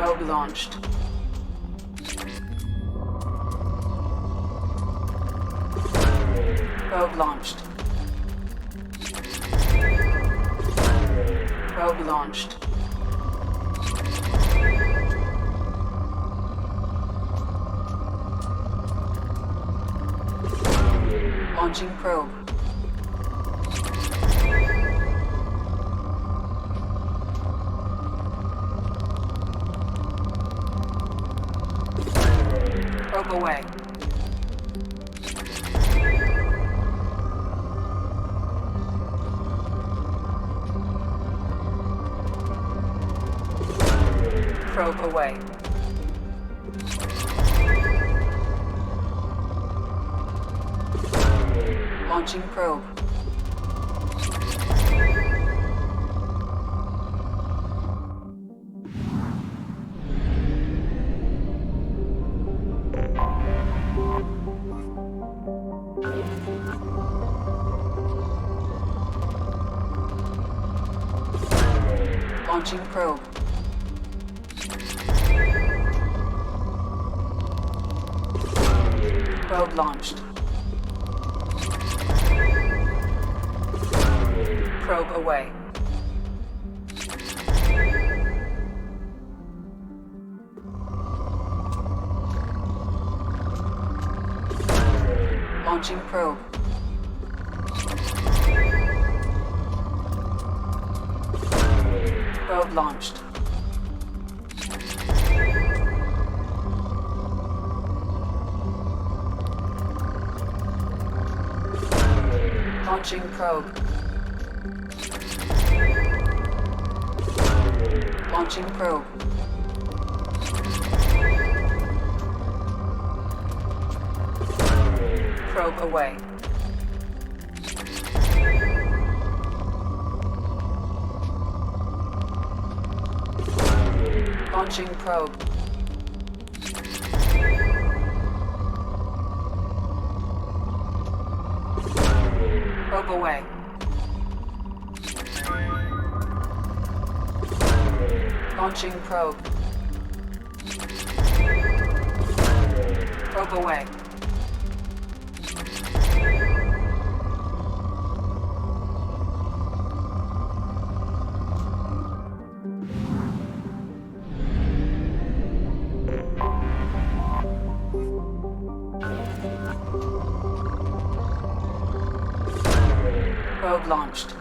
Probe launched. Probe launched. Probe launched. Launching probe. Probe away. Probe away. Launching probe. Launching probe. Probe launched. Probe away. Launching probe. Probe launched. Launching probe. Launching probe. Probe away. Launching probe. Probe away. Launching probe. Probe away. Probe launched.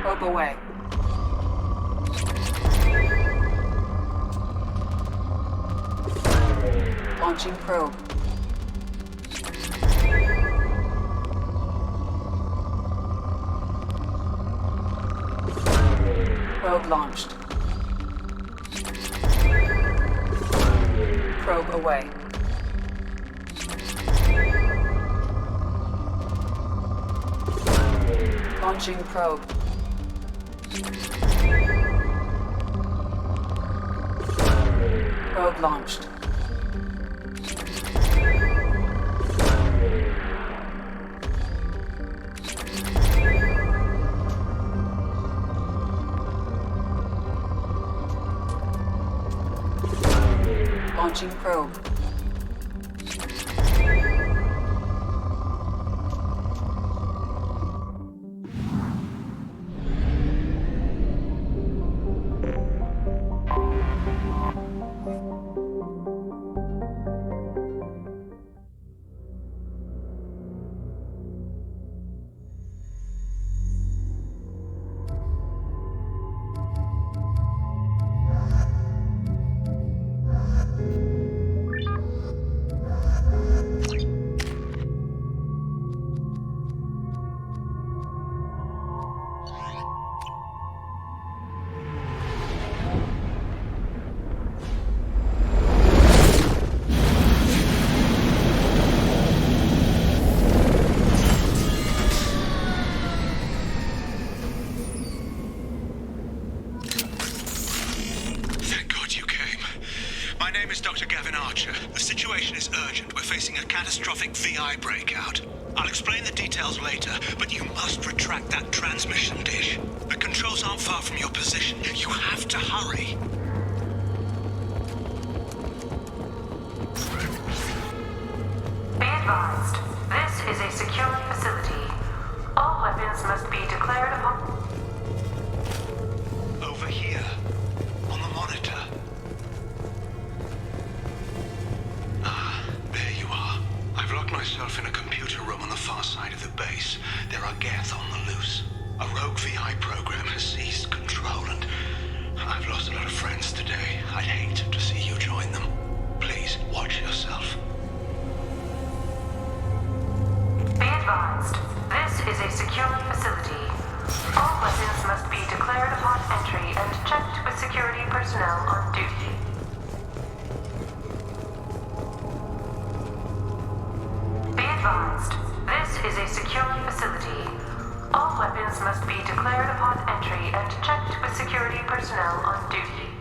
Probe away. Launching probe. Probe launched. Probe away. Launching probe. Probe launched. Launching probe. Catastrophic VI breakout. I'll explain the details later, but you must retract that transmission dish. The controls aren't far from your position. You have to hurry. Be advised, this is a secure facility. All weapons must be declared upon... Over here, on the monitor. I've locked myself in a computer room on the far side of the base. There are Geth on the loose. A rogue VI program has seized control, and I've lost a lot of friends today. I'd hate to see you join them. Please, watch yourself. Be advised, this is a secure facility. All weapons must be declared upon entry and checked with security personnel on duty. This is a secure facility. All weapons must be declared upon entry and checked with security personnel on duty.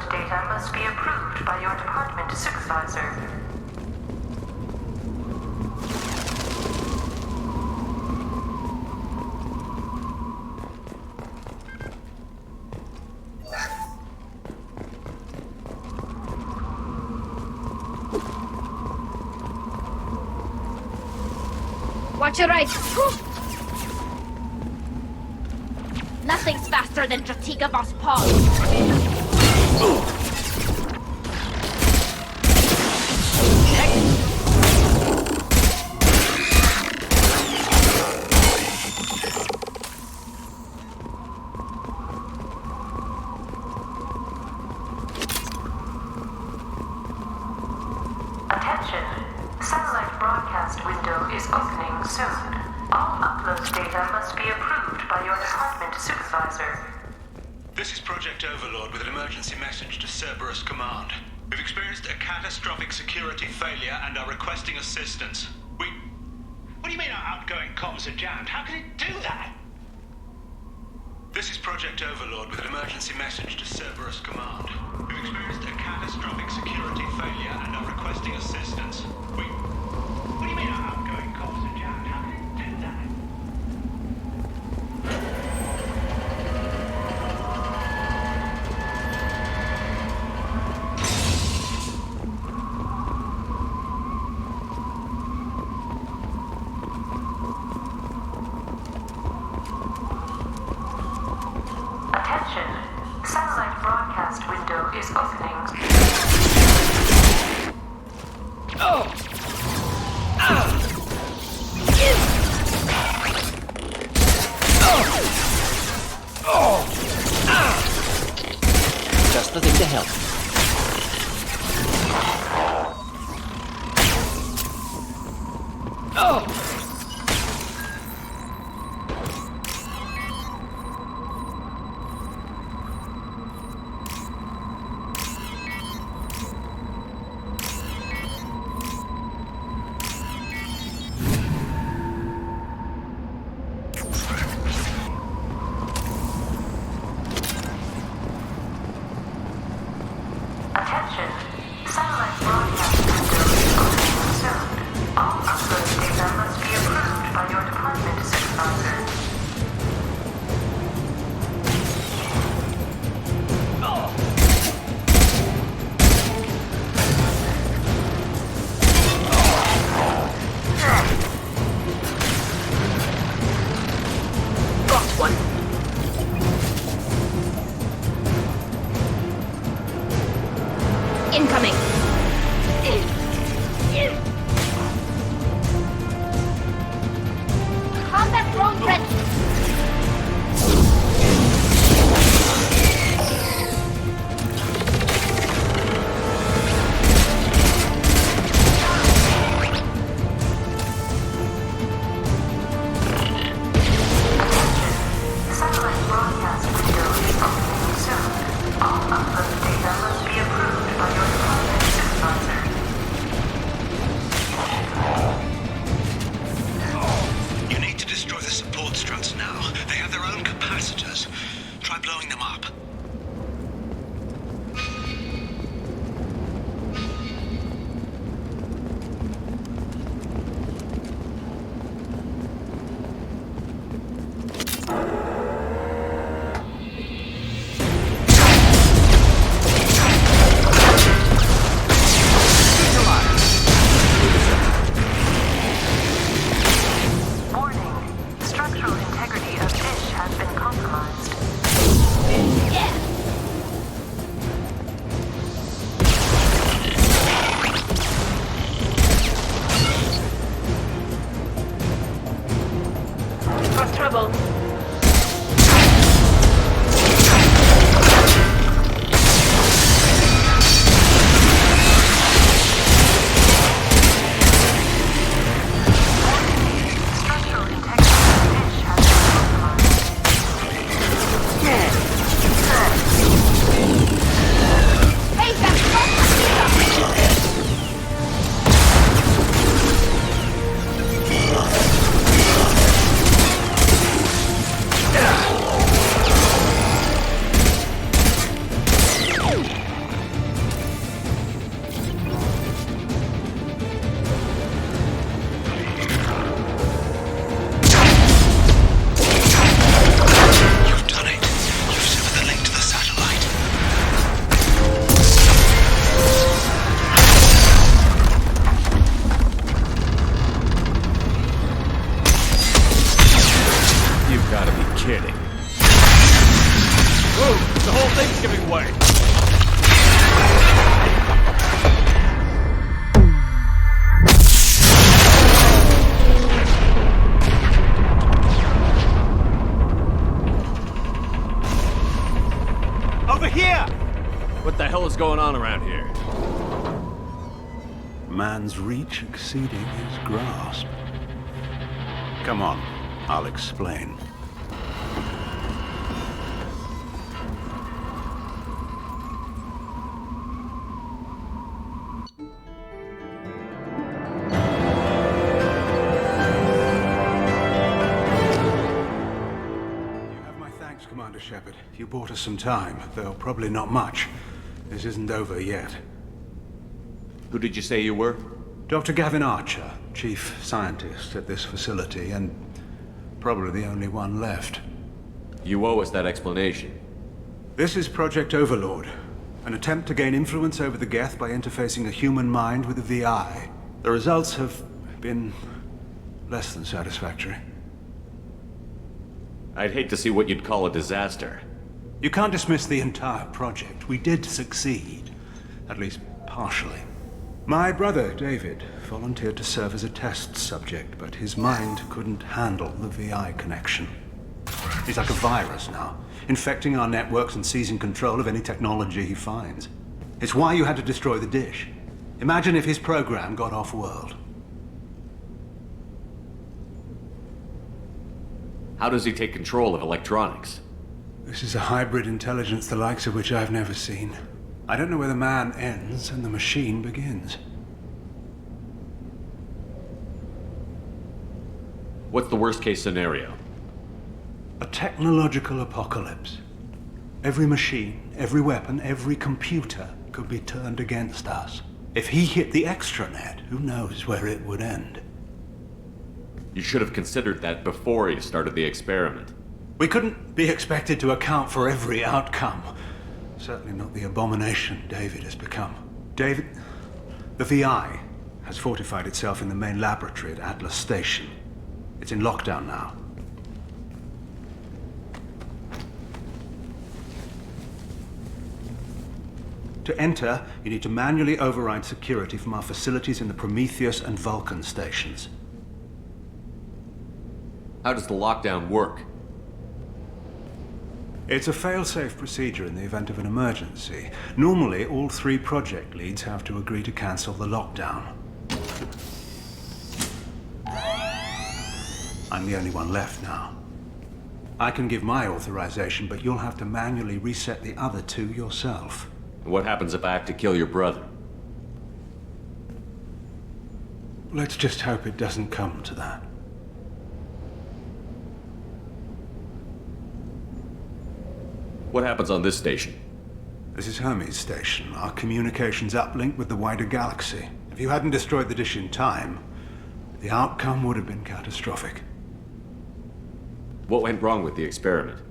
data must be approved by your department supervisor. Watch your right. Nothing's faster than Dratigavos paws. Attention! Satellite broadcast window is opening soon. All upload data must be approved by your department supervisor. This is Project Overlord with an emergency message to Cerberus Command. We've experienced a catastrophic security failure and are requesting assistance. What do you mean our outgoing comms are jammed? How can it do that? This is Project Overlord with an emergency message to Cerberus Command. We've experienced a catastrophic security failure and are requesting assistance. What do you mean our outgoing comms are jammed? How can it do that? Attention! Satellite broadcast window is opening. Just the thing to help. Attention! Satellite broadcast window is opening soon. All upload data must be approved by your department supervisor. Got one. Incoming. Combat drone ready. Satellite broadcast window is opening soon. All upload data must be approved by your department What the hell is going on around here? Man's reach exceeding his grasp. Come on, I'll explain. Commander Shepard, you bought us some time, though probably not much. This isn't over yet. Who did you say you were? Dr. Gavin Archer, chief scientist at this facility, and probably the only one left. You owe us that explanation. This is Project Overlord, an attempt to gain influence over the Geth by interfacing a human mind with a VI. The results have been less than satisfactory. I'd hate to see what you'd call a disaster. You can't dismiss the entire project. We did succeed. At least partially. My brother, David, volunteered to serve as a test subject, but his mind couldn't handle the VI connection. He's like a virus now, infecting our networks and seizing control of any technology he finds. It's why you had to destroy the dish. Imagine if his program got off-world. How does he take control of electronics? This is a hybrid intelligence the likes of which I've never seen. I don't know where the man ends and the machine begins. What's the worst-case scenario? A technological apocalypse. Every machine, every weapon, every computer could be turned against us. If he hit the extranet, who knows where it would end? You should have considered that before you started the experiment. We couldn't be expected to account for every outcome. Certainly not the abomination David has become. David, the VI has fortified itself in the main laboratory at Atlas Station. It's in lockdown now. To enter, you need to manually override security from our facilities in the Prometheus and Vulcan stations. How does the lockdown work? It's a fail-safe procedure in the event of an emergency. Normally, all 3 project leads have to agree to cancel the lockdown. I'm the only one left now. I can give my authorization, but you'll have to manually reset the other 2 yourself. What happens if I have to kill your brother? Let's just hope it doesn't come to that. What happens on this station? This is Hermes Station, our communications uplink with the wider galaxy. If you hadn't destroyed the dish in time, the outcome would have been catastrophic. What went wrong with the experiment?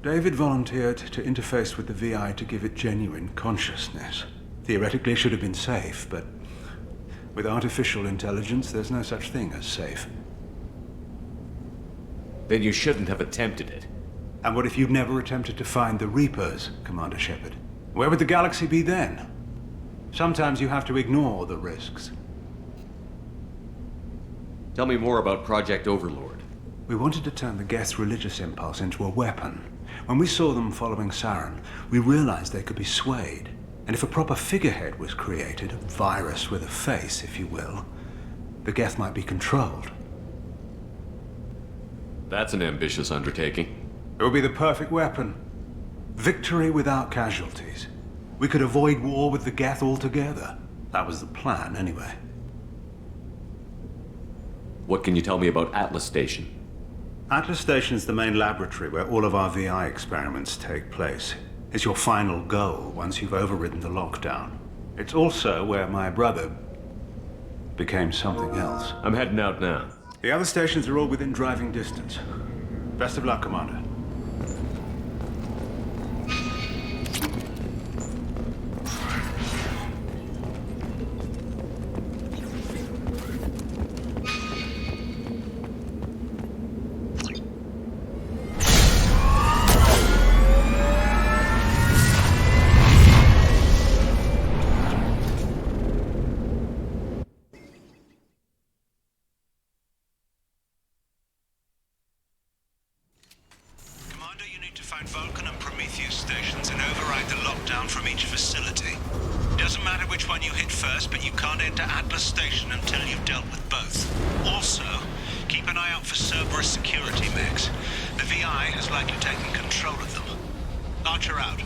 David volunteered to interface with the VI to give it genuine consciousness. Theoretically, it should have been safe, but with artificial intelligence, there's no such thing as safe. Then you shouldn't have attempted it. And what if you'd never attempted to find the Reapers, Commander Shepard? Where would the galaxy be then? Sometimes you have to ignore the risks. Tell me more about Project Overlord. We wanted to turn the Geth's religious impulse into a weapon. When we saw them following Saren, we realized they could be swayed. And if a proper figurehead was created, a virus with a face, if you will, the Geth might be controlled. That's an ambitious undertaking. It would be the perfect weapon. Victory without casualties. We could avoid war with the Geth altogether. That was the plan, anyway. What can you tell me about Atlas Station? Atlas Station is the main laboratory where all of our VI experiments take place. It's your final goal once you've overridden the lockdown. It's also where my brother became something else. I'm heading out now. The other stations are all within driving distance. Best of luck, Commander. countdown from each facility. Doesn't matter which one you hit first, but you can't enter Atlas Station until you've dealt with both. Also, keep an eye out for Cerberus security mechs. The VI has likely taken control of them. Archer out.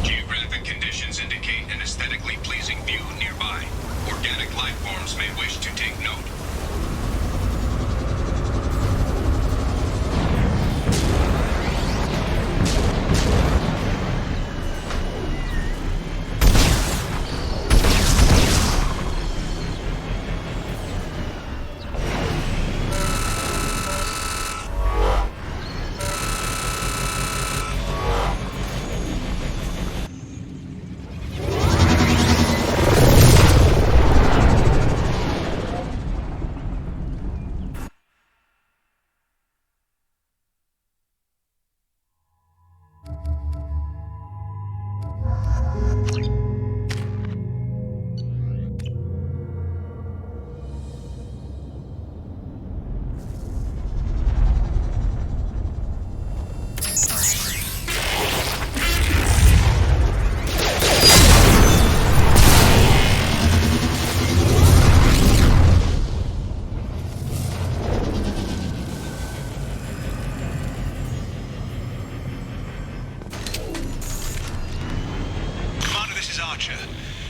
Geographic conditions indicate an aesthetically pleasing view nearby. Organic life forms may wish to take note.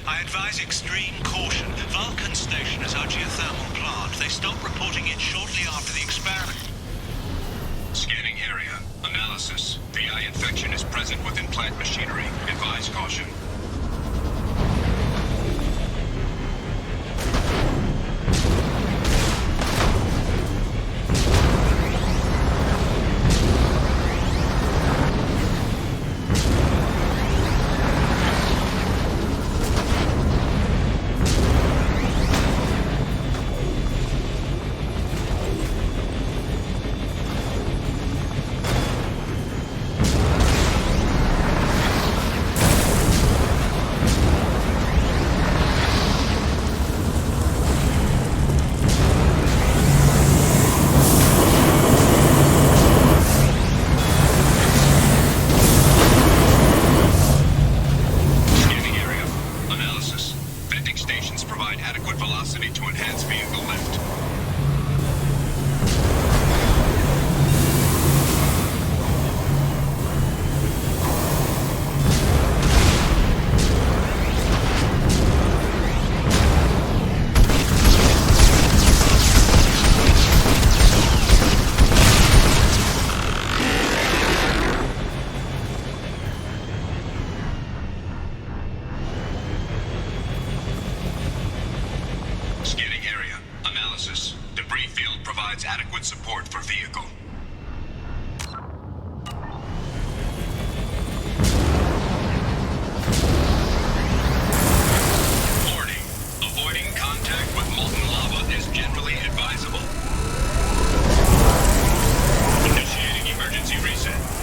I advise extreme caution. Vulcan Station is our geothermal plant. They stopped reporting it shortly after the experiment. Scanning area. Analysis. VI infection is present within plant machinery. Advise caution. Support for vehicle. Warning. Avoiding contact with molten lava is generally advisable. Initiating emergency reset.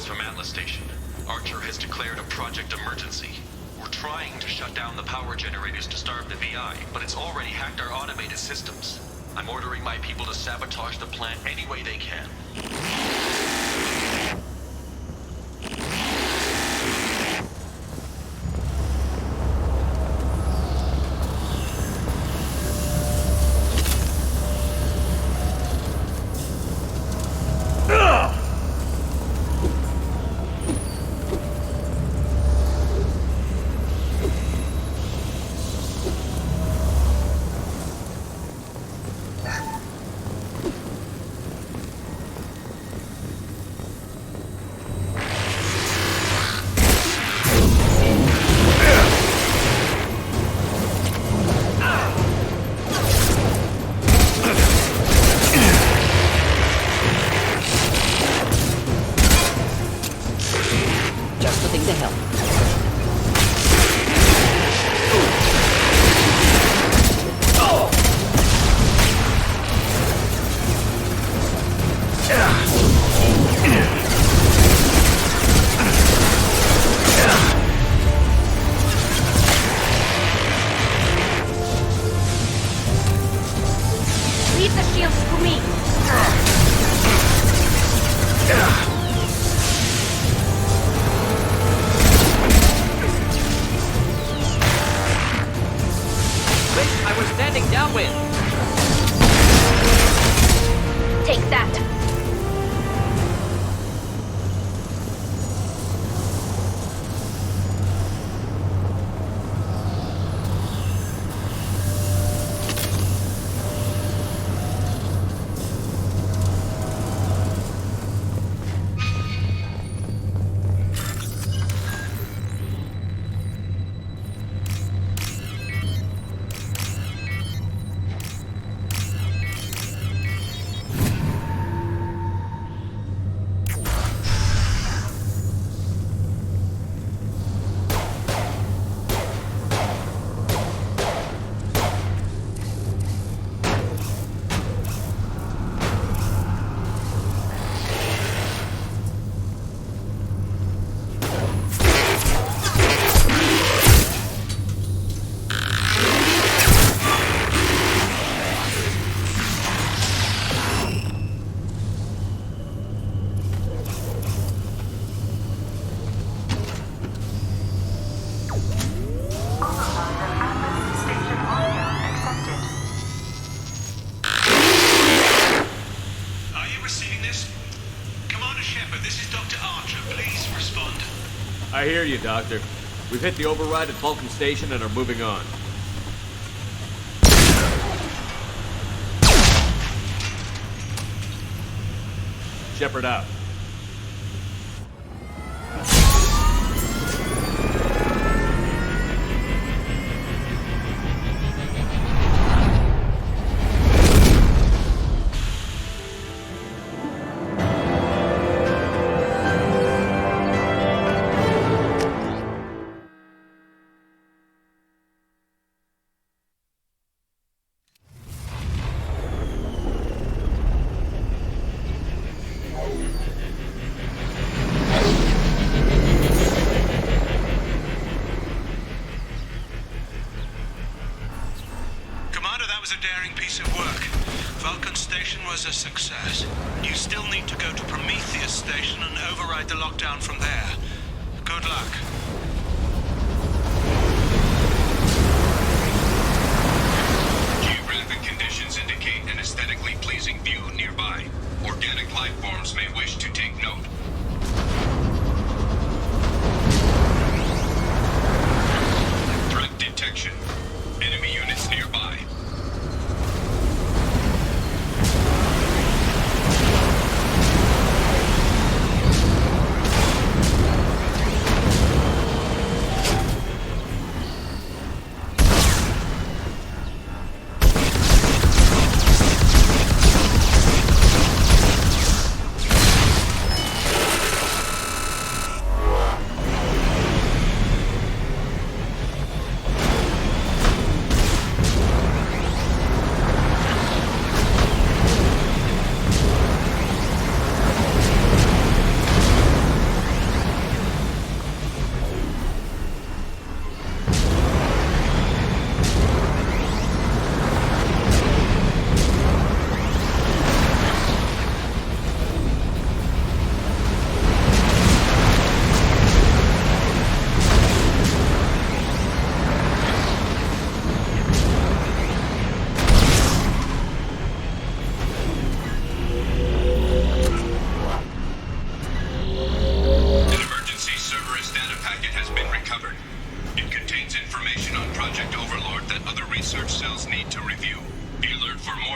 Distress from Atlas Station. Archer has declared a project emergency. We're trying to shut down the power generators to starve the VI, but it's already hacked our automated systems. I'm ordering my people to sabotage the plant any way they can. I hear you, Doctor. We've hit the override at Vulcan Station and are moving on. Shepard out.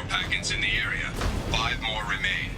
packets in the area. 5 more remain.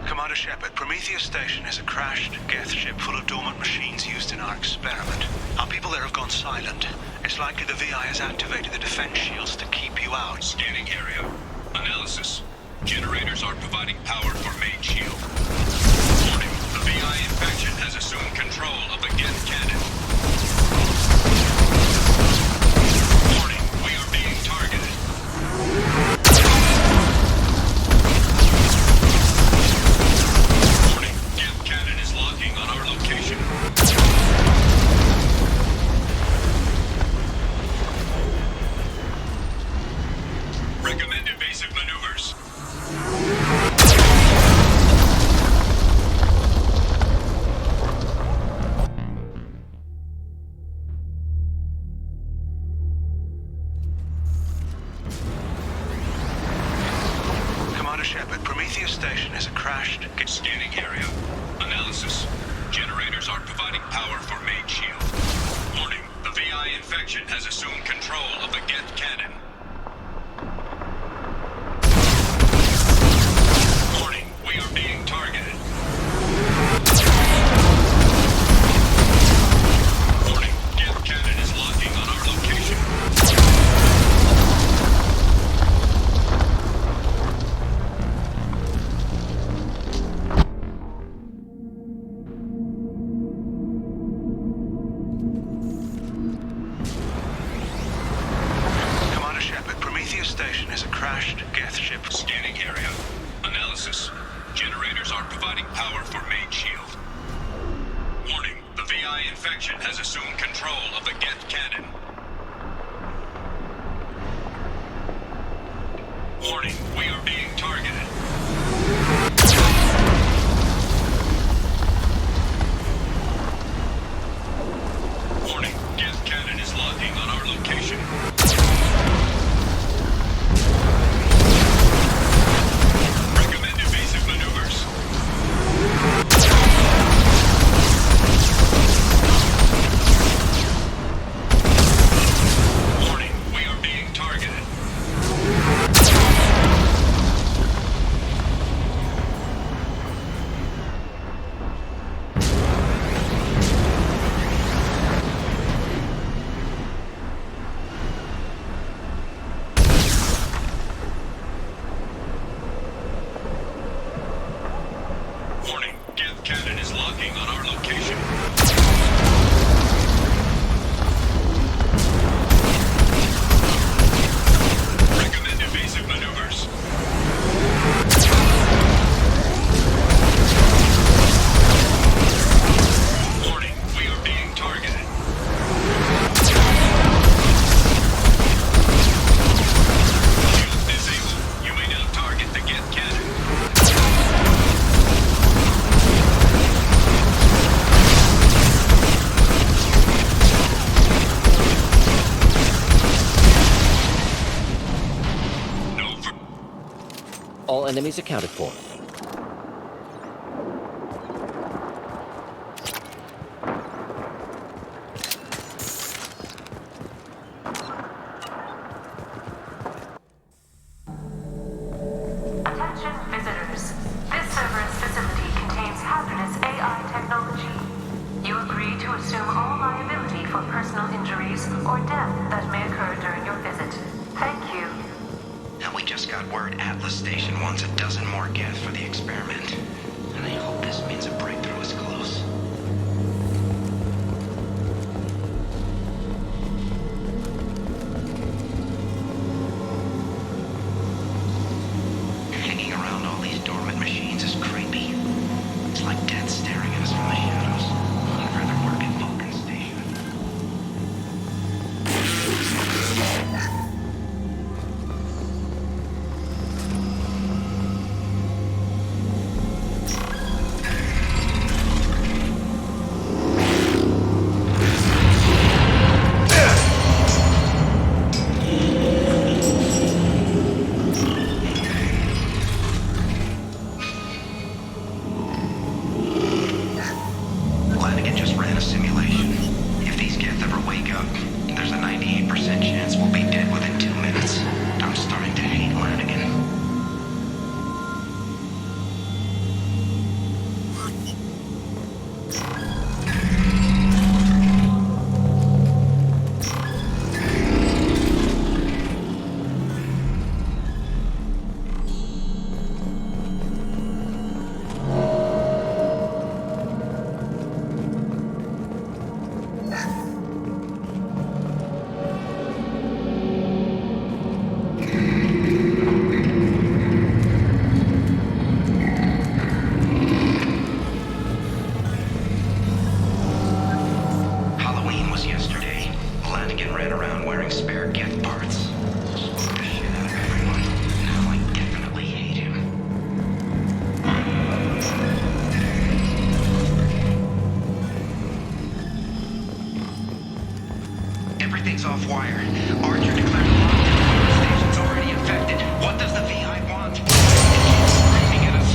Commander Shepard, Prometheus Station is a crashed Geth ship full of dormant machines used in our experiment. Our people there have gone silent. It's likely the VI has activated the defense shields to keep you out. Scanning area. Analysis. Generators are providing power for main shield. Warning, the VI infection has assumed control of the Geth cannon. Warning, we are being targeted. Warning, Geth cannon is locking on our location. Recommend evasive maneuvers. Commander Shepard, Prometheus Station is a crashed... Scanning area. Analysis. Generators are providing power for main shield. Warning, the VI infection has assumed control of the Geth cannon. Warning, we are being targeted. Warning, Geth cannon is locking on our location. Commander Shepard, Prometheus Station is a crashed Geth ship. Scanning area. Analysis. Generators are providing power for main shield. Warning, the VI infection has assumed control of the Geth cannon. Warning, we are being targeted. Warning, Geth cannon is locking on our location. Recommend evasive maneuvers. Warning, we are being targeted. Warning, Geth cannon is locking on our location. Recommend evasive maneuvers. Warning, we are being targeted. Shield disabled. You may now target the Geth cannon. No for... All enemies accounted for. Attention visitors. This server's facility contains hazardous AI technology Trilogy. You agree to assume all liability for personal injuries or death that may occur during your visit. Thank you. Now we just got word Atlas Station wants a dozen more geth for the experiment. And I hope this means a breakthrough is close. Hanging around all these dormant machines is creepy. It's like death staring at us from the shadows. I'd rather work at Vulcan Station. Flanagan just ran a simulation. If these geth ever wake up, there's a 98% chance we'll be dead within 2 minutes. I'm starting to hate Flanagan. Halloween was yesterday. Flanagan ran around wearing spare geth parts. Spooked the shit out of everyone. Now I definitely hate him. Everything's off wire. Archer declared a lockdown. The station's already infected. What does the VI want? It keeps screaming at us.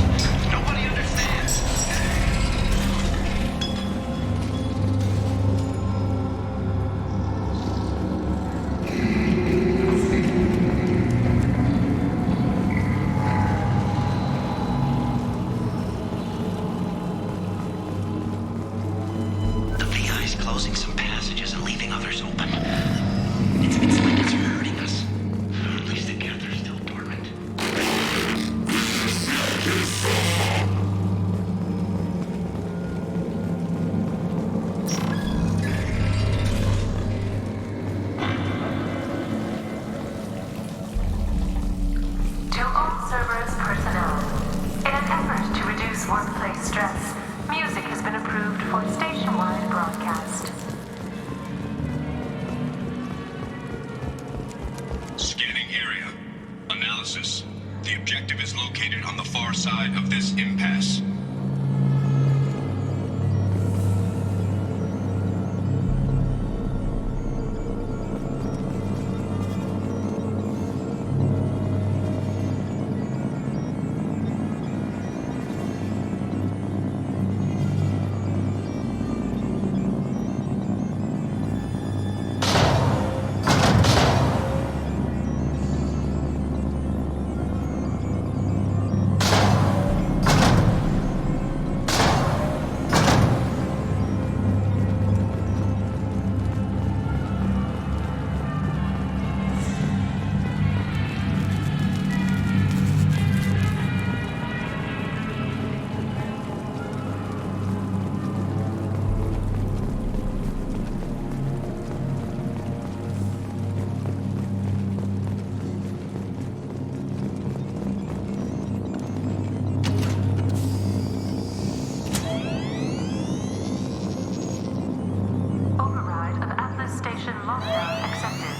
Nobody understands. The VI's closing some passages and leaving others open. It's like it's hurting us. At least the geth are still dormant. To all Cerberus personnel, in an effort to reduce workplace stress, music has been approved for station-wide broadcast. Scanning area. Analysis. The objective is located on the far side of this impasse. Override of Atlas Station lockdown accepted.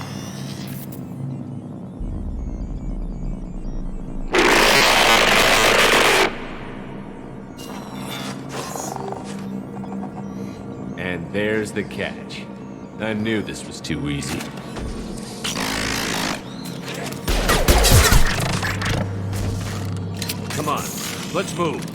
And there's the catch. I knew this was too easy. Come on, let's move.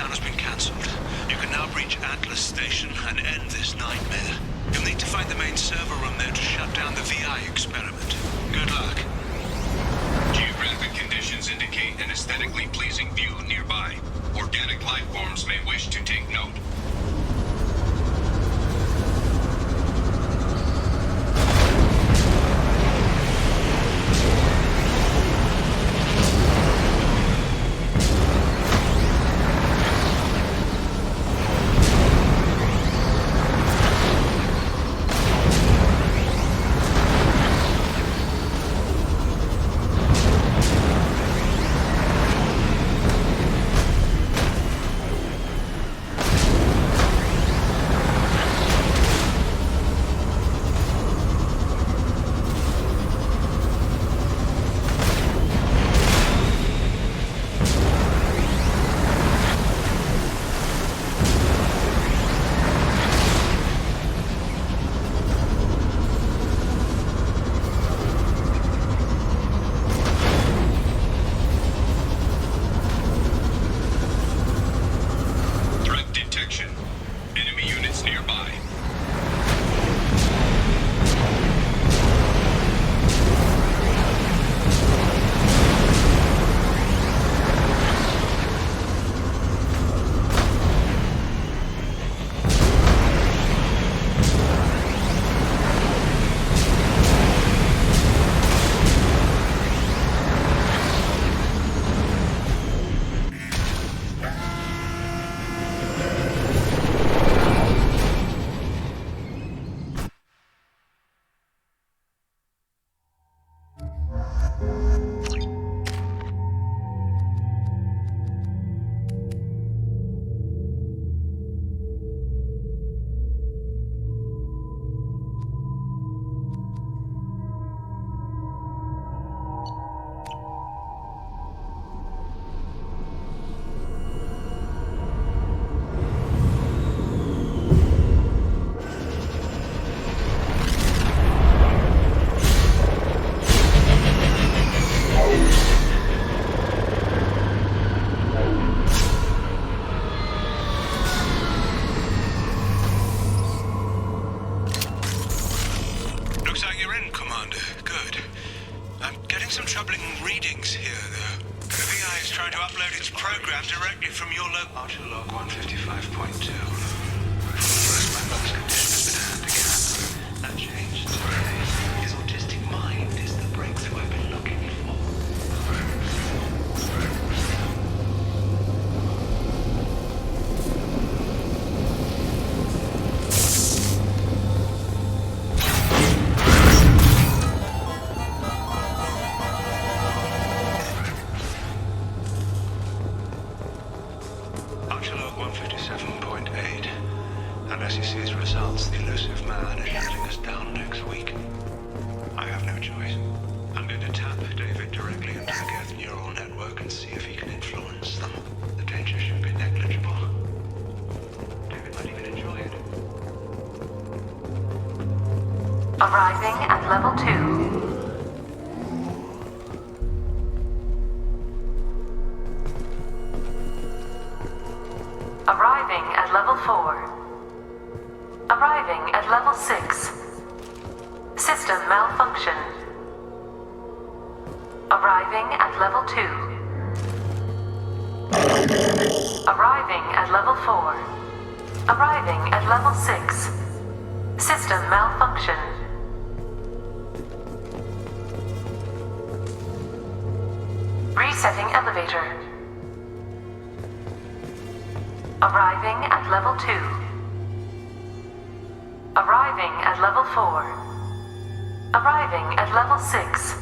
shutdown has been cancelled. You can now reach Atlas Station and end this nightmare. You'll need to find the main server room there to shut down the VI experiment. Good luck. Geographic conditions indicate an aesthetically pleasing view nearby. Organic life forms may wish to take note. some troubling readings here, though. The VI is trying to upload its program directly from your Archer log 155.2. First, my brother's condition has been hand again. That changed today. His autistic mind is the breakthrough I've been looking for. Unless he sees results, the elusive man is shutting us down next week. I have no choice. I'm going to tap David directly into the Geth neural network and see if he can influence them. The danger should be negligible. David might even enjoy it. Arriving at level 2. Arriving at level 4. Arriving at level 6. System malfunction. Arriving at level 2. Arriving at level 4. Arriving at level 6. System malfunction. Resetting elevator. Arriving at level 2. Arriving at level 4. Arriving at level 6.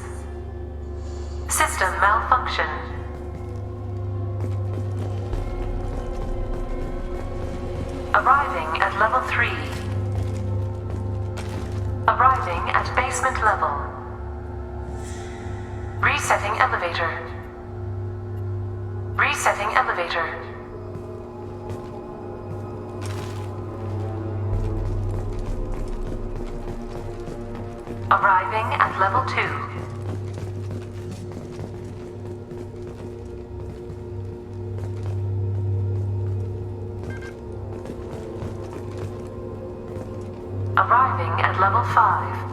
System malfunction. Arriving at level 3. Arriving at basement level. Resetting elevator. Resetting elevator. Arriving at level 2. Arriving at level 5.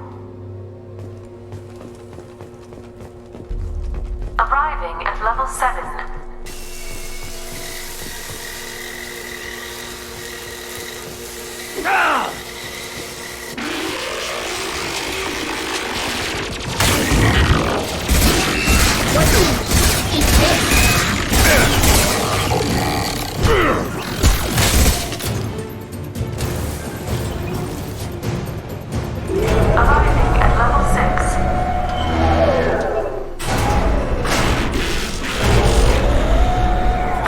Arriving at level 7. Arriving at level 6.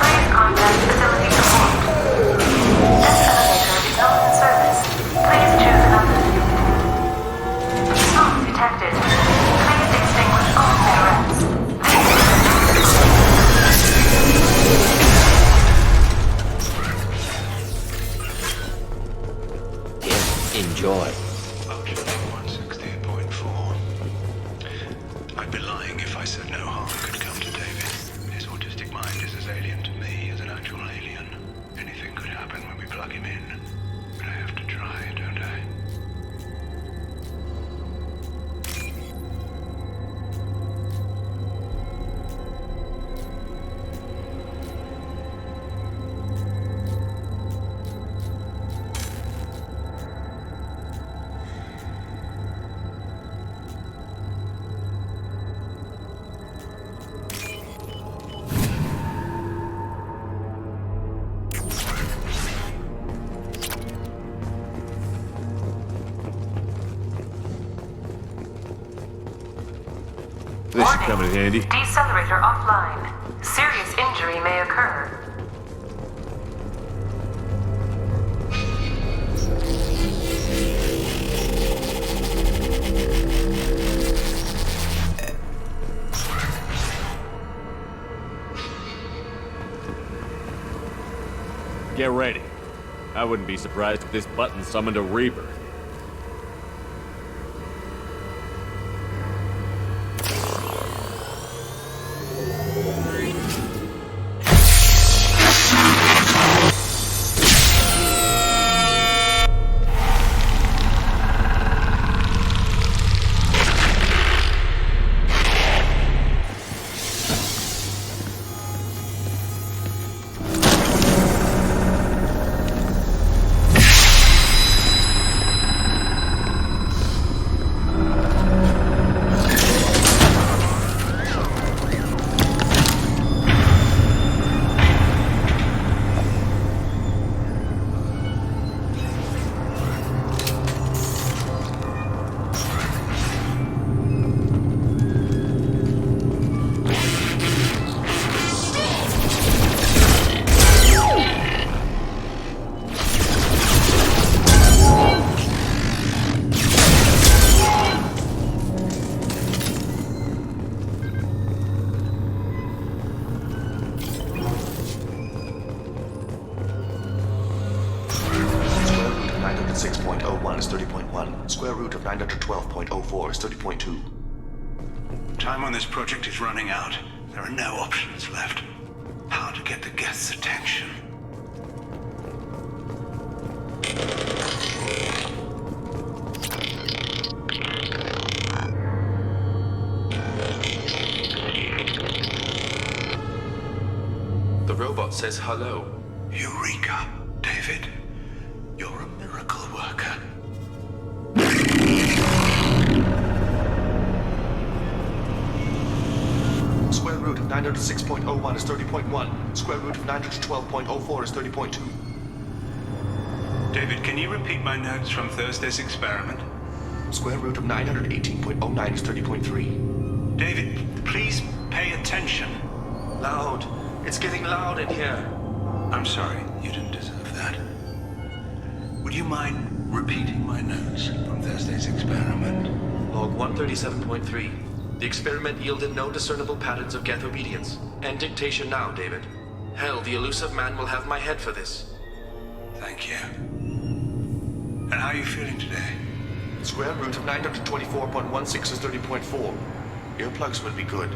Please contact facility support. This elevator is not in service. Please choose another. Smoke detected. Please extinguish all cigarettes. Enjoy. Functioning 168.4. I'd be lying if I said no harm could come to David. His autistic mind is as alien to me as an actual alien. Anything could happen when we plug him in. But I have to try, don't I? This should come in handy. Decelerator offline. Serious injury may occur. Get ready. I wouldn't be surprised if this button summoned a Reaper. Is 30.1. Square root of 912.04 is 30.2. Time on this project is running out. There are no options left. How to get the guests' attention? The robot says hello. Eureka, David. You're a miracle worker. Square root of 906.01 is 30.1. Square root of 912.04 is 30.2. David, can you repeat my notes from Thursday's experiment? Square root of 918.09 is 30.3. David, please pay attention. Loud. It's getting loud in here. I'm sorry, you didn't deserve that. Would you mind repeating my notes from Thursday's experiment? Log 137.3. The experiment yielded no discernible patterns of geth obedience. End dictation now, David. Hell, the elusive man will have my head for this. Thank you. And how are you feeling today? Square root of 924.16 is 30.4. Earplugs would be good.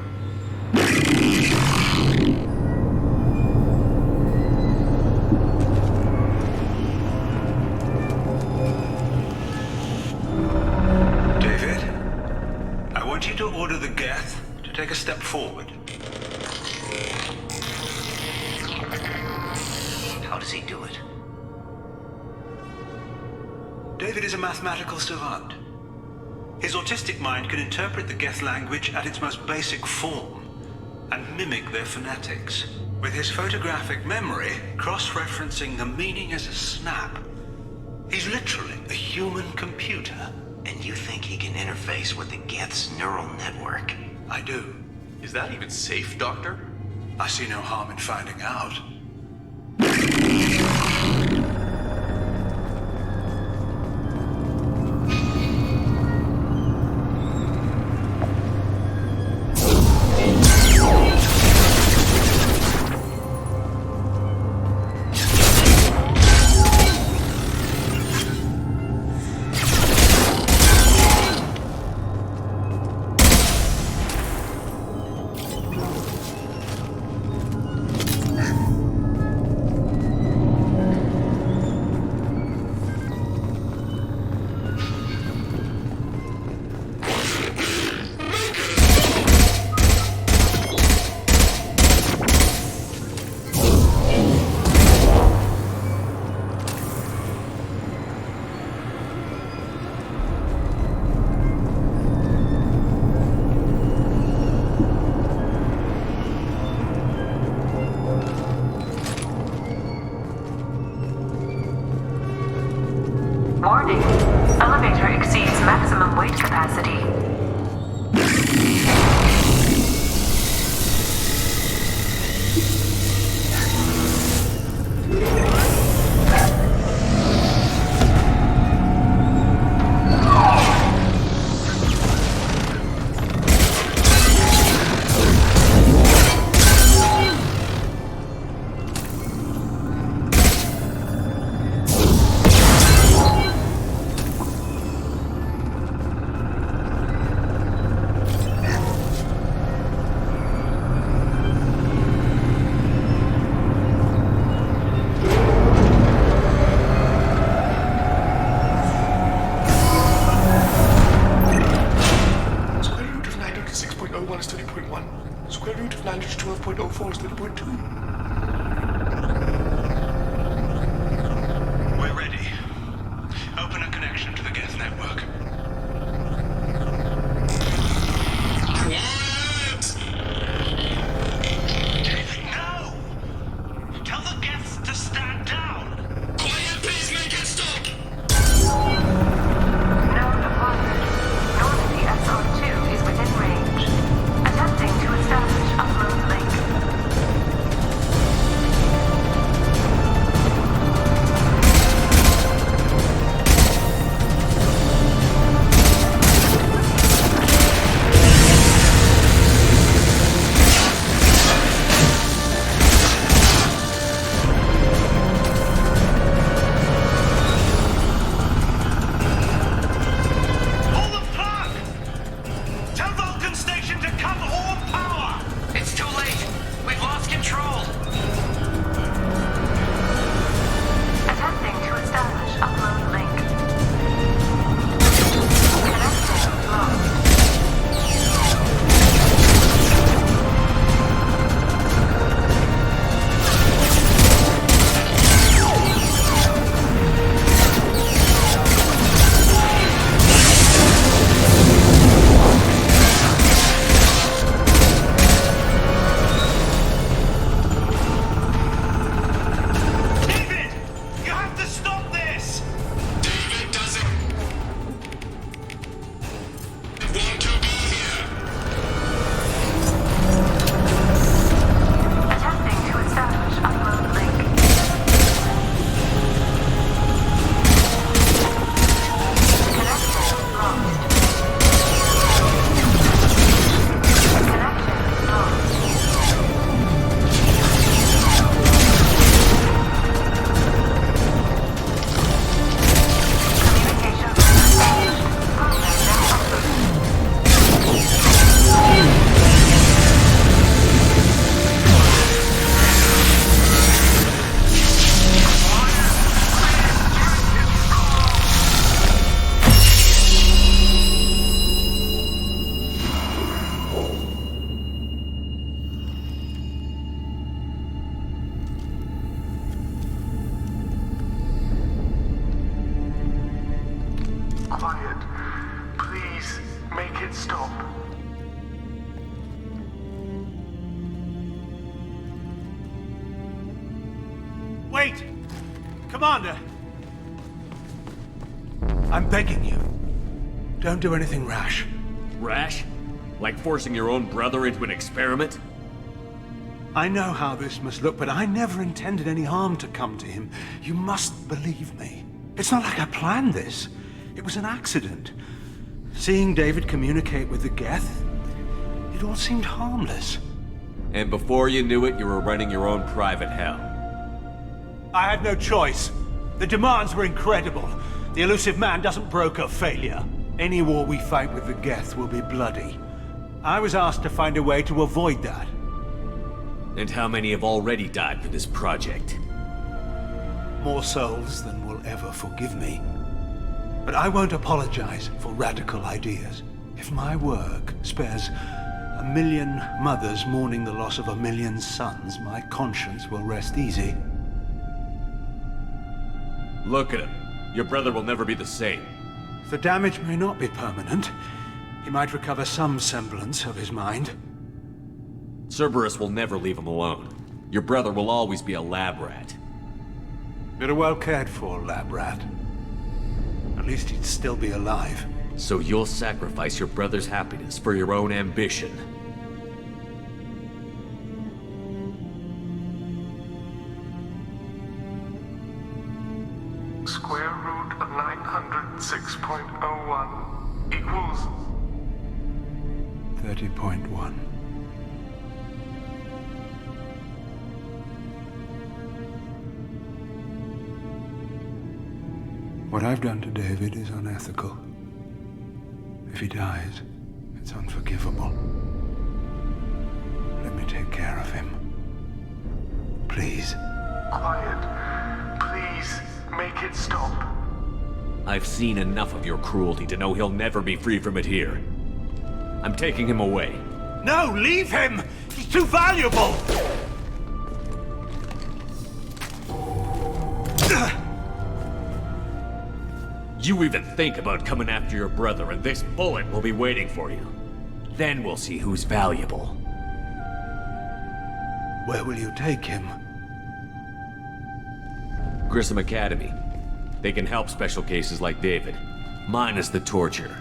forward. How does he do it? David is a mathematical savant. His autistic mind can interpret the Geth language at its most basic form and mimic their phonetics. With his photographic memory, cross-referencing the meaning as a snap. He's literally a human computer. And you think he can interface with the Geth's neural network? I do. Is that even safe, Doctor? I see no harm in finding out. Warning. Elevator exceeds maximum weight capacity. is 30.1. Square root of 912.04 is 30.2. We're ready. Open a connection to the Geth network. What? David, no! Tell the Geths to stand down! Quiet, please make it stop! Node acquired. Normandy SR2 is within range. Attempting to establish upload link. Wait! Commander! I'm begging you. Don't do anything rash. Rash? Like forcing your own brother into an experiment? I know how this must look, but I never intended any harm to come to him. You must believe me. It's not like I planned this. It was an accident. Seeing David communicate with the Geth, it all seemed harmless. And before you knew it, you were running your own private hell. I had no choice. The demands were incredible. The elusive man doesn't broker failure. Any war we fight with the Geth will be bloody. I was asked to find a way to avoid that. And how many have already died for this project? More souls than will ever forgive me. But I won't apologize for radical ideas. If my work spares 1 million mothers mourning the loss of 1 million sons, my conscience will rest easy. Look at him. Your brother will never be the same. The damage may not be permanent. He might recover some semblance of his mind. Cerberus will never leave him alone. Your brother will always be a lab rat. You're a well cared for lab rat. At least he'd still be alive. So you'll sacrifice your brother's happiness for your own ambition. Square root of 906.01 equals 30.1. What I've done to David is unethical. If he dies, it's unforgivable. Let me take care of him. Please. Quiet. Please, make it stop. I've seen enough of your cruelty to know he'll never be free from it here. I'm taking him away. No, leave him! He's too valuable! You even think about coming after your brother, and this bullet will be waiting for you. Then we'll see who's valuable. Where will you take him? Grissom Academy. They can help special cases like David, minus the torture.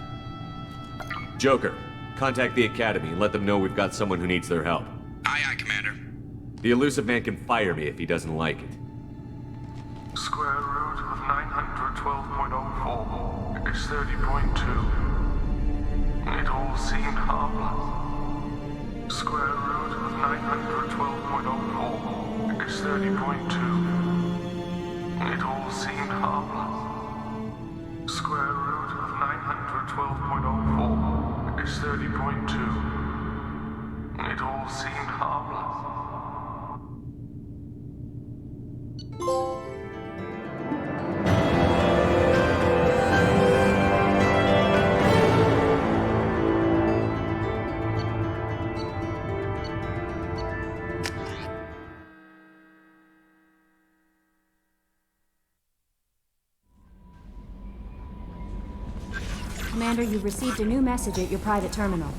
Joker, contact the Academy and let them know we've got someone who needs their help. Aye, aye, Commander. The elusive man can fire me if he doesn't like it. Square root of 912.04 is 30.2. It all seemed harmless. Square root of 912.04 is 30.2. It all seemed harmless. Square root of 912.04 is 30.2. It all seemed harmless. Commander, you've received a new message at your private terminal.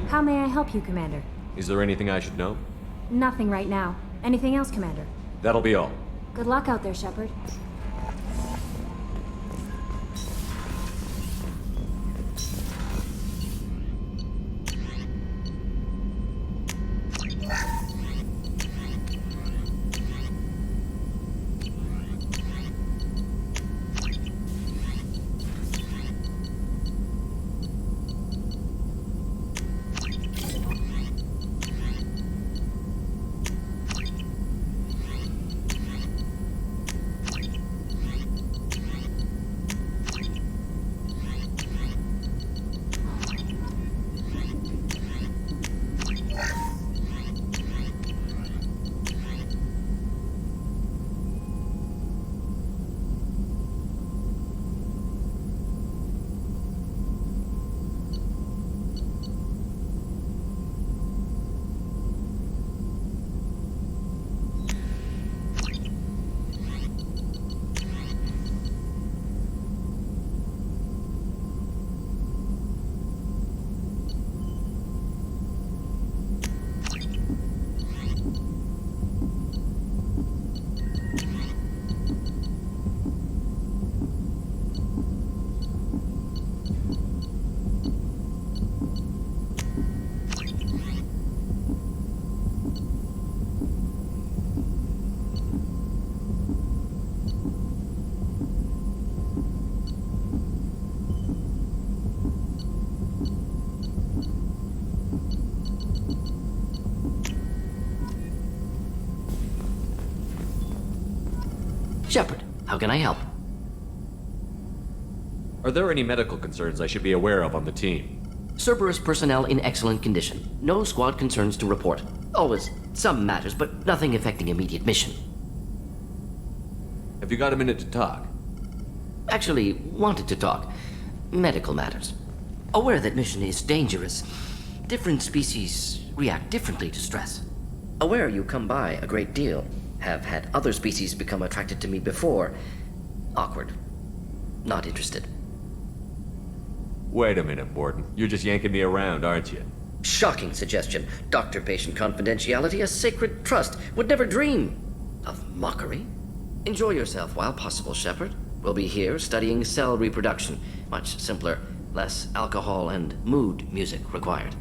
How may I help you, Commander? Is there anything I should know? Nothing right now. Anything else, Commander? That'll be all. Good luck out there, Shepard. Shepard, how can I help? Are there any medical concerns I should be aware of on the team? Cerberus personnel in excellent condition. No squad concerns to report. Always some matters, but nothing affecting immediate mission. Have you got a minute to talk? Actually, wanted to talk. Medical matters. Aware that mission is dangerous. Different species react differently to stress. Aware you come by a great deal. Have had other species become attracted to me before. Awkward. Not interested. Wait a minute, Borden. You're just yanking me around, aren't you? Shocking suggestion. Doctor-patient confidentiality, a sacred trust. Would never dream of mockery. Enjoy yourself while possible, Shepard. We'll be here studying cell reproduction. Much simpler, less alcohol and mood music required.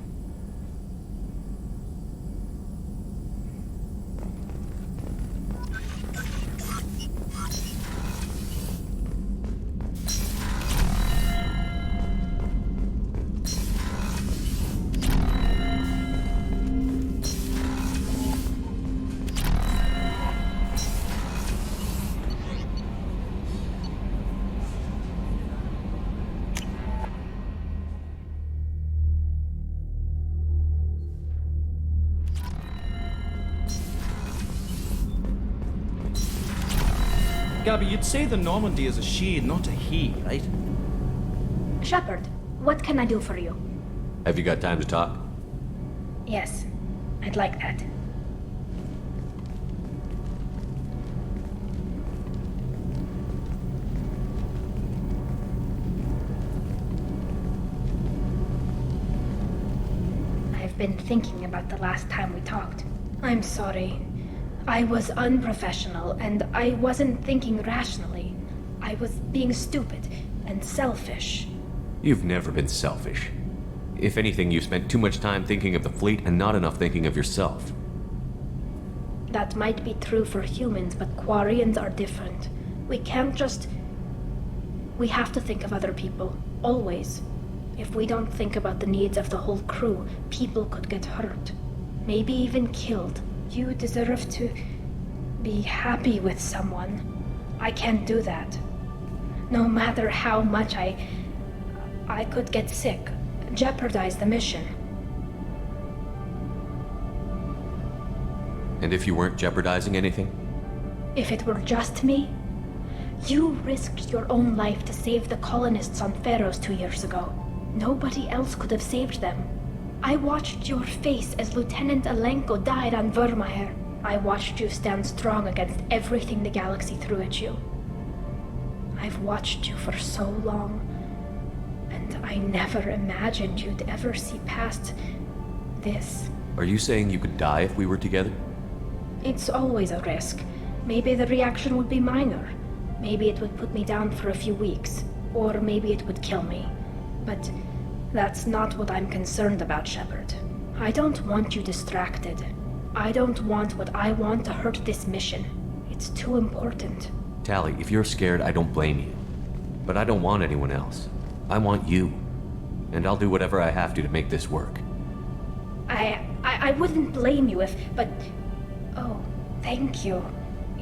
Gabby, you'd say the Normandy is a she, not a he, right? Shepard, what can I do for you? Have you got time to talk? Yes, I'd like that. I've been thinking about the last time we talked. I'm sorry. I was unprofessional, and I wasn't thinking rationally. I was being stupid and selfish. You've never been selfish. If anything, you've spent too much time thinking of the fleet and not enough thinking of yourself. That might be true for humans, but Quarians are different. We can't just... We have to think of other people, always. If we don't think about the needs of the whole crew, people could get hurt. Maybe even killed. You deserve to be happy with someone. I can't do that. No matter how much I could get sick, jeopardize the mission. And if you weren't jeopardizing anything? If it were just me, you risked your own life to save the colonists on Pharaohs 2 years ago. Nobody else could have saved them. I watched your face as Lieutenant Alenko died on Vermeer. I watched you stand strong against everything the galaxy threw at you. I've watched you for so long, and I never imagined you'd ever see past this. Are you saying you could die if we were together? It's always a risk. Maybe the reaction would be minor. Maybe it would put me down for a few weeks, or maybe it would kill me. But that's not what I'm concerned about, Shepard. I don't want you distracted. I don't want what I want to hurt this mission. It's too important. Tally, if you're scared, I don't blame you. But I don't want anyone else. I want you. And I'll do whatever I have to make this work. I wouldn't blame you if, but... Oh, thank you.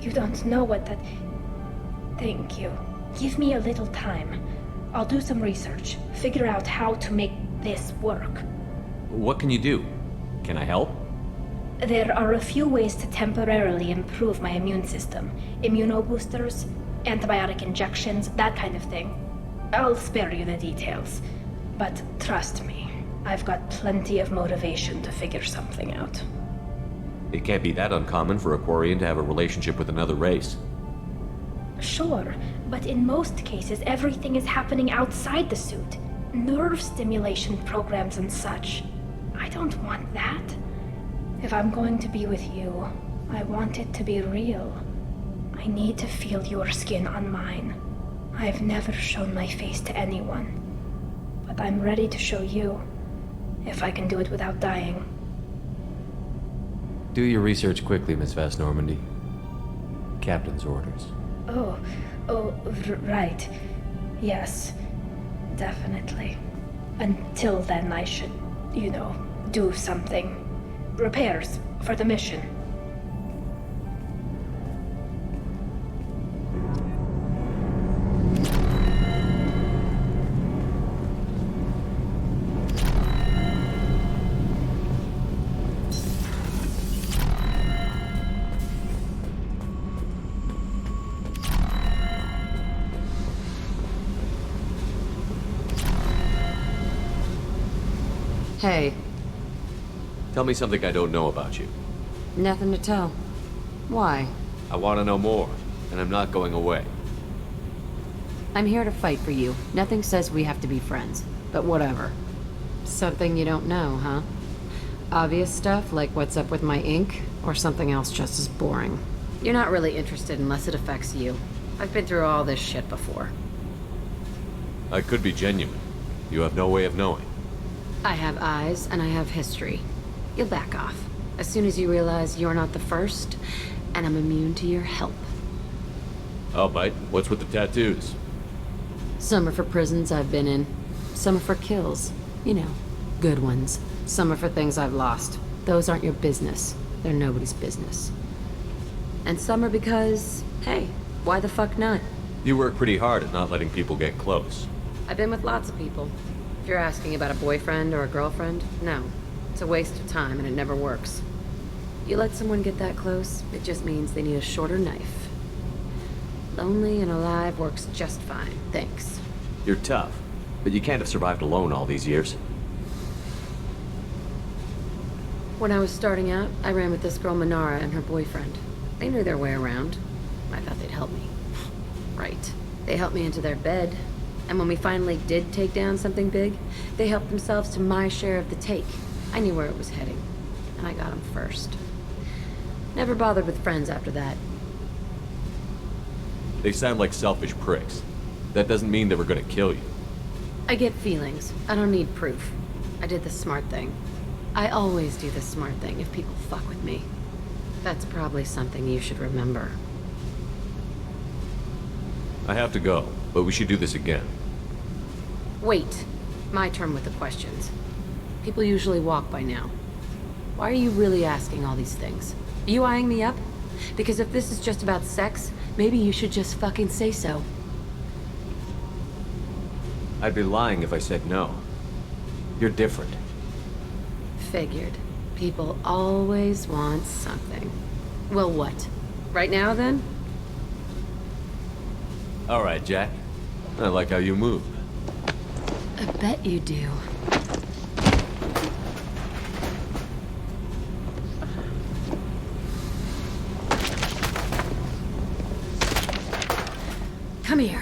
You don't know what that... Thank you. Give me a little time. I'll do some research, figure out how to make this work. What can you do? Can I help? There are a few ways to temporarily improve my immune system. Immunoboosters, antibiotic injections, that kind of thing. I'll spare you the details. But trust me, I've got plenty of motivation to figure something out. It can't be that uncommon for a Quarian to have a relationship with another race. Sure, but in most cases everything is happening outside the suit. Nerve stimulation programs and such. I don't want that. If I'm going to be with you, I want it to be real. I need to feel your skin on mine. I've never shown my face to anyone. But I'm ready to show you, if I can do it without dying. Do your research quickly, Miss Vast Normandy. Captain's orders. Right. Yes, definitely. Until then, I should, do something. Repairs for the mission. Hey, Tell me something I don't know about you. nothing to tell. Why? I want to know more, and I'm not going away. I'm here to fight for you. Nothing says we have to be friends, but whatever. Something you don't know, huh? Obvious stuff like what's up with my ink, or something else just as boring. You're not really interested unless it affects you. I've been through all this shit before. I could be genuine. You have no way of knowing. I have eyes, and I have history. You'll back off. As soon as you realize you're not the first, and I'm immune to your help. I'll bite. What's with the tattoos? Some are for prisons I've been in. Some are for kills. You know, good ones. Some are for things I've lost. Those aren't your business. They're nobody's business. And some are because, hey, why the fuck not? You work pretty hard at not letting people get close. I've been with lots of people. If you're asking about a boyfriend or a girlfriend, no. It's a waste of time and it never works. You let someone get that close, it just means they need a shorter knife. Lonely and alive works just fine, thanks. You're tough, but you can't have survived alone all these years. When I was starting out, I ran with this girl Manara and her boyfriend. They knew their way around. I thought they'd help me. Right. They helped me into their bed. And when we finally did take down something big, they helped themselves to my share of the take. I knew where it was heading, and I got them first. Never bothered with friends after that. They sound like selfish pricks. That doesn't mean they were gonna kill you. I get feelings. I don't need proof. I did the smart thing. I always do the smart thing if people fuck with me. That's probably something you should remember. I have to go, but we should do this again. Wait. My turn with the questions. People usually walk by now. Why are you really asking all these things? Are you eyeing me up? Because if this is just about sex, maybe you should just fucking say so. I'd be lying if I said no. You're different. Figured. People always want something. Well, what? Right now, then? All right, Jack. I like how you move. I bet you do. Come here.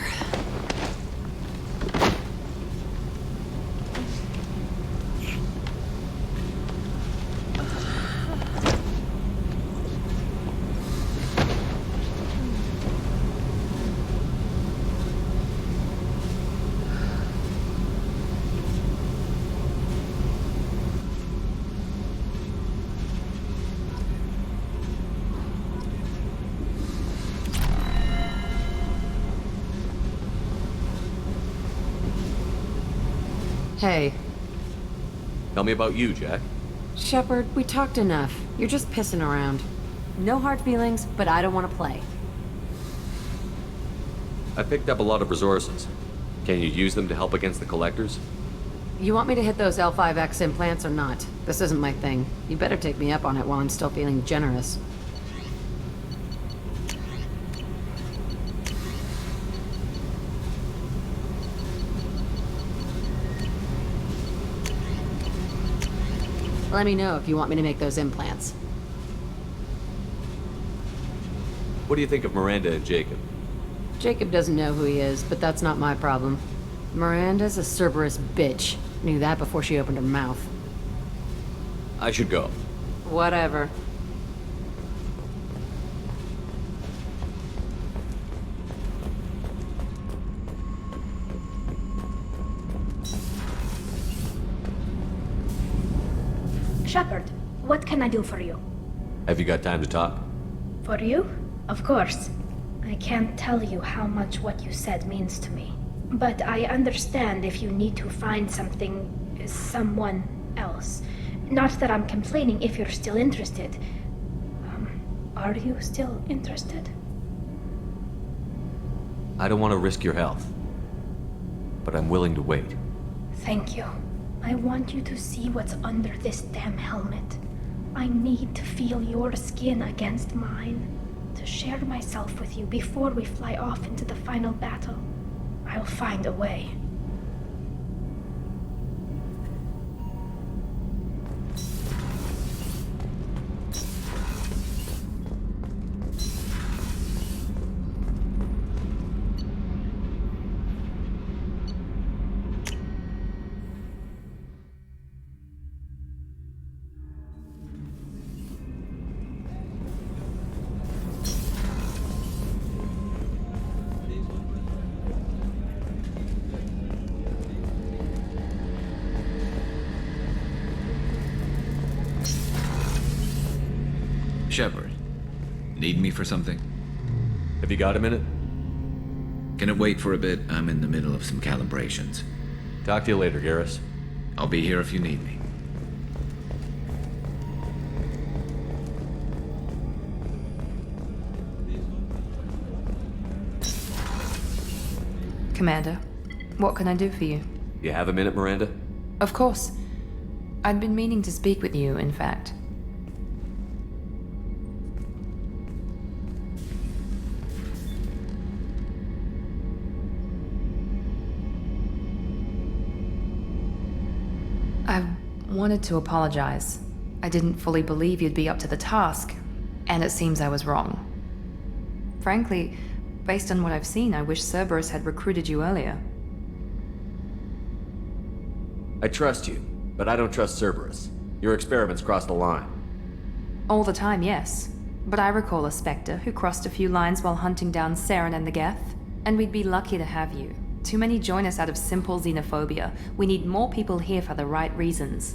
Hey. Tell me about you, Jack. Shepard, we talked enough. You're just pissing around. No hard feelings, but I don't want to play. I picked up a lot of resources. Can you use them to help against the collectors? You want me to hit those L5X implants or not? This isn't my thing. You better take me up on it while I'm still feeling generous. Let me know if you want me to make those implants. What do you think of Miranda and Jacob? Jacob doesn't know who he is, but that's not my problem. Miranda's a Cerberus bitch. Knew that before she opened her mouth. I should go. Whatever. Shepard, what can I do for you? Have you got time to talk? For you? Of course. I can't tell you how much what you said means to me. But I understand if you need to find someone else. Not that I'm complaining if you're still interested. Are you still interested? I don't want to risk your health, but I'm willing to wait. Thank you. I want you to see what's under this damn helmet. I need to feel your skin against mine, to share myself with you before we fly off into the final battle. I'll find a way. Shepard, need me for something? Have you got a minute? Can it wait for a bit? I'm in the middle of some calibrations. Talk to you later, Garrus. I'll be here if you need me. Commander, what can I do for you? You have a minute, Miranda? Of course. I'd been meaning to speak with you, in fact. I wanted to apologize. I didn't fully believe you'd be up to the task, and it seems I was wrong. Frankly, based on what I've seen, I wish Cerberus had recruited you earlier. I trust you, but I don't trust Cerberus. Your experiments crossed the line. All the time, yes. But I recall a Spectre who crossed a few lines while hunting down Saren and the Geth, and we'd be lucky to have you. Too many join us out of simple xenophobia. We need more people here for the right reasons.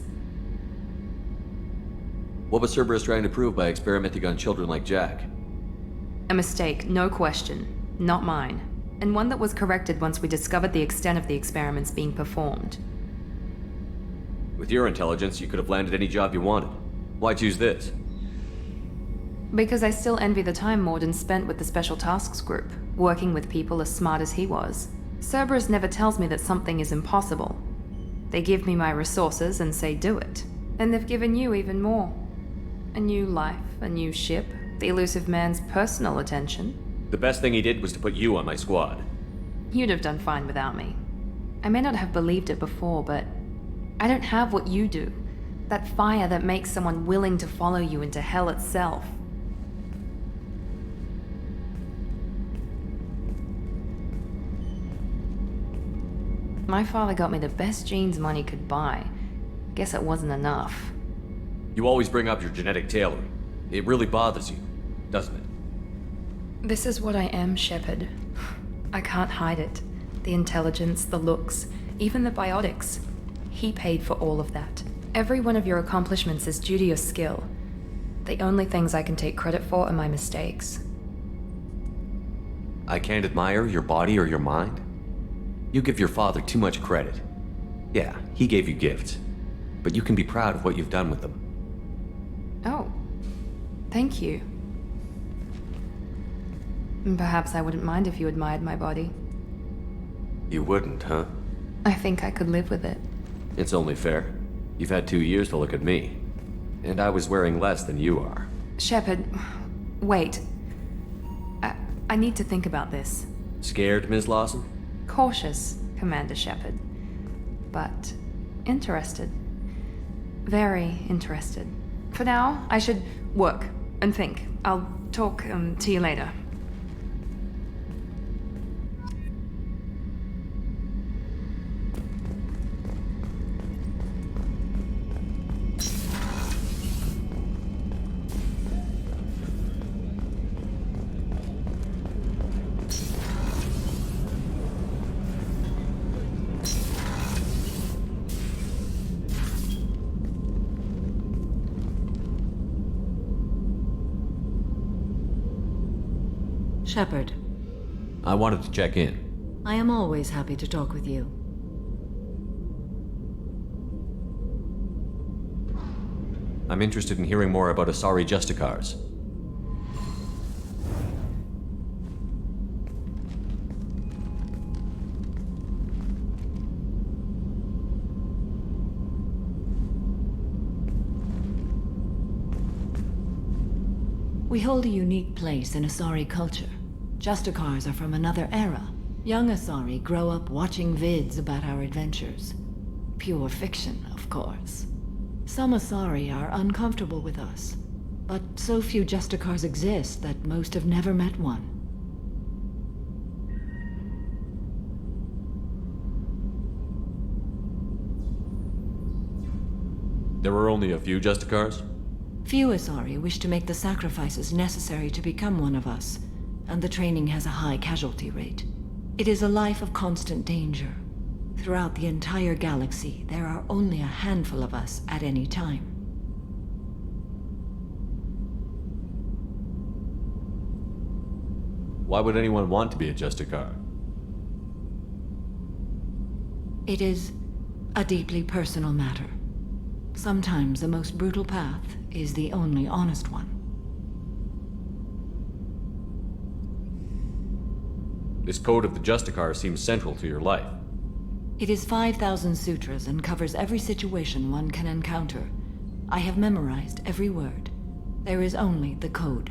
What was Cerberus trying to prove by experimenting on children like Jack? A mistake, no question. Not mine. And one that was corrected once we discovered the extent of the experiments being performed. With your intelligence, you could have landed any job you wanted. Why choose this? Because I still envy the time Morden spent with the Special Tasks Group, working with people as smart as he was. Cerberus never tells me that something is impossible. They give me my resources and say do it. And they've given you even more. A new life, a new ship, the elusive man's personal attention. The best thing he did was to put you on my squad. You'd have done fine without me. I may not have believed it before, but I don't have what you do. That fire that makes someone willing to follow you into hell itself. My father got me the best genes money could buy. Guess it wasn't enough. You always bring up your genetic tailoring. It really bothers you, doesn't it? This is what I am, Shepard. I can't hide it. The intelligence, the looks, even the biotics. He paid for all of that. Every one of your accomplishments is due to your skill. The only things I can take credit for are my mistakes. I can't admire your body or your mind? You give your father too much credit. Yeah, he gave you gifts. But you can be proud of what you've done with them. Oh. Thank you. Perhaps I wouldn't mind if you admired my body. You wouldn't, huh? I think I could live with it. It's only fair. You've had 2 years to look at me. And I was wearing less than you are. Shepard, wait. I need to think about this. Scared, Ms. Lawson? Cautious, Commander Shepard. But interested. Very interested. For now, I should work and think. I'll talk to you later. Shepard. I wanted to check in. I am always happy to talk with you. I'm interested in hearing more about Asari Justicars. We hold a unique place in Asari culture. Justicars are from another era. Young Asari grow up watching vids about our adventures. Pure fiction, of course. Some Asari are uncomfortable with us, but so few Justicars exist that most have never met one. There were only a few Justicars? Few Asari wish to make the sacrifices necessary to become one of us, and the training has a high casualty rate. It is a life of constant danger. Throughout the entire galaxy, there are only a handful of us at any time. Why would anyone want to be a Justicar? It is a deeply personal matter. Sometimes the most brutal path is the only honest one. This code of the Justicar seems central to your life. It is 5,000 sutras and covers every situation one can encounter. I have memorized every word. There is only the code.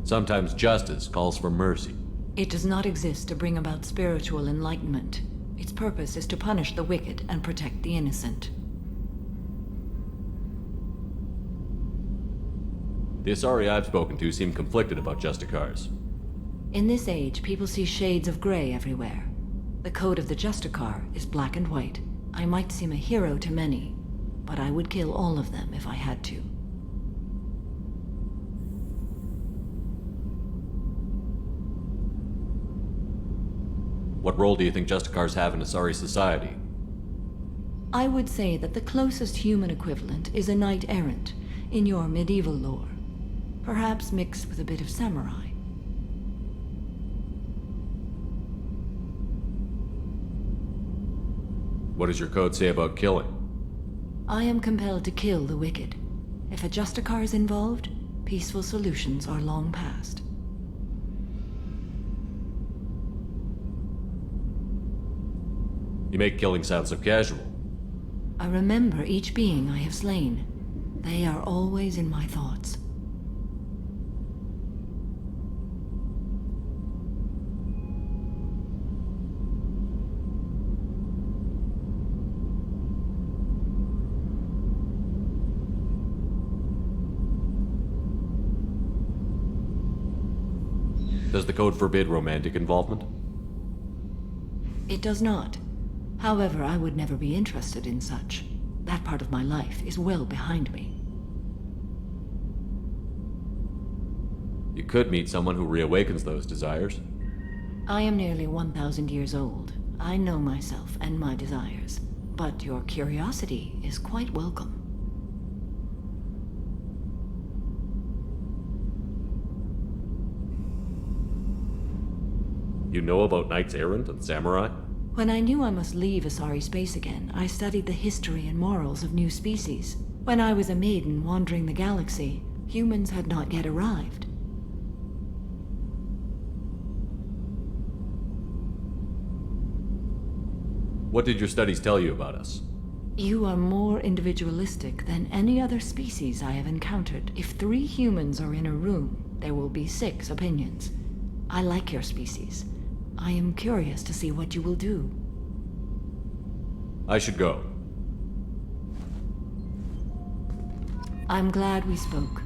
Sometimes justice calls for mercy. It does not exist to bring about spiritual enlightenment. Its purpose is to punish the wicked and protect the innocent. The Asari I've spoken to seem conflicted about Justicars. In this age, people see shades of gray everywhere. The code of the Justicar is black and white. I might seem a hero to many, but I would kill all of them if I had to. What role do you think Justicars have in Asari society? I would say that the closest human equivalent is a knight-errant in your medieval lore. Perhaps mixed with a bit of samurai. What does your code say about killing? I am compelled to kill the wicked. If a Justicar is involved, peaceful solutions are long past. You make killing sound so casual. I remember each being I have slain. They are always in my thoughts. Does the code forbid romantic involvement? It does not. However, I would never be interested in such. That part of my life is well behind me. You could meet someone who reawakens those desires. I am nearly 1,000 years old. I know myself and my desires. But your curiosity is quite welcome. You know about Knights Errant and Samurai? When I knew I must leave Asari space again, I studied the history and morals of new species. When I was a maiden wandering the galaxy, humans had not yet arrived. What did your studies tell you about us? You are more individualistic than any other species I have encountered. If 3 humans are in a room, there will be 6 opinions. I like your species. I am curious to see what you will do. I should go. I'm glad we spoke.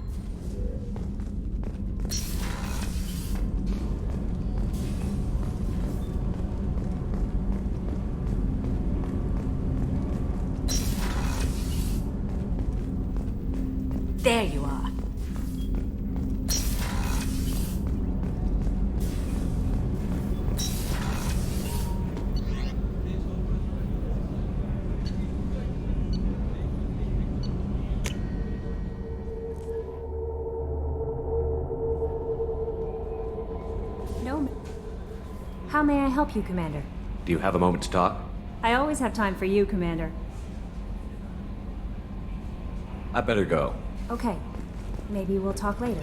There you are. How may I help you, Commander? Do you have a moment to talk? I always have time for you, Commander. I better go. Okay. Maybe we'll talk later.